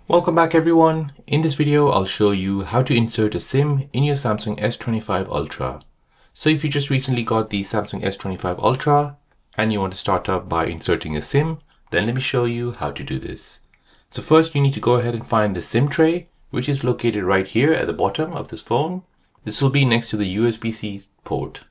Welcome back everyone. In this video, I'll show you how to insert a SIM in your Samsung S25 Ultra. So if you just recently got the Samsung S25 Ultra and you want to start up by inserting a SIM, then let me show you how to do this. So first you need to go ahead and find the SIM tray, which is located right here at the bottom of this phone. This will be next to the USB-C port.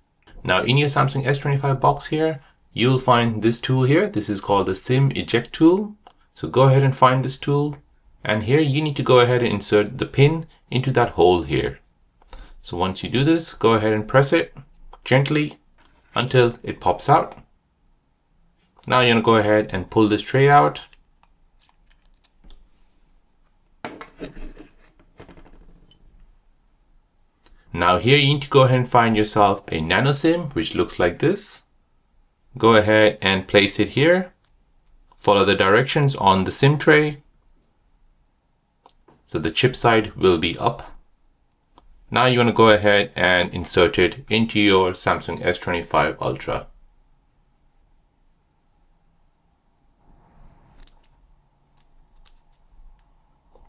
Now in your Samsung S25 box here, you'll find this tool here. This is called the SIM eject tool. So go ahead and find this tool. And here you need to go ahead and insert the pin into that hole here. So once you do this, go ahead and press it gently until it pops out. Now you're going to go ahead and pull this tray out. Now here you need to go ahead and find yourself a nano SIM, which looks like this. Go ahead and place it here. Follow the directions on the SIM tray. So the chip side will be up. Now you want to go ahead and insert it into your Samsung S25 Ultra.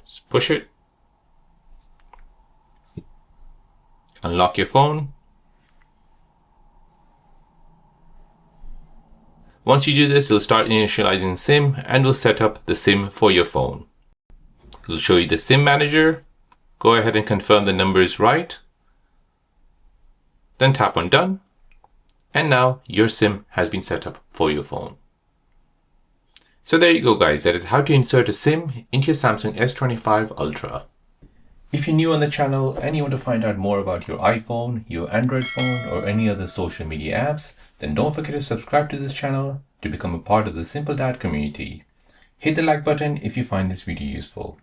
Just push it. Unlock your phone. Once you do this, it'll start initializing SIM and will set up the SIM for your phone. It'll show you the SIM manager. Go ahead and confirm the number is right. Then tap on done. And now your SIM has been set up for your phone. So there you go guys, that is how to insert a SIM into your Samsung S25 Ultra. If you're new on the channel and you want to find out more about your iPhone, your Android phone or any other social media apps, then don't forget to subscribe to this channel to become a part of the Simple Dad community. Hit the like button if you find this video useful.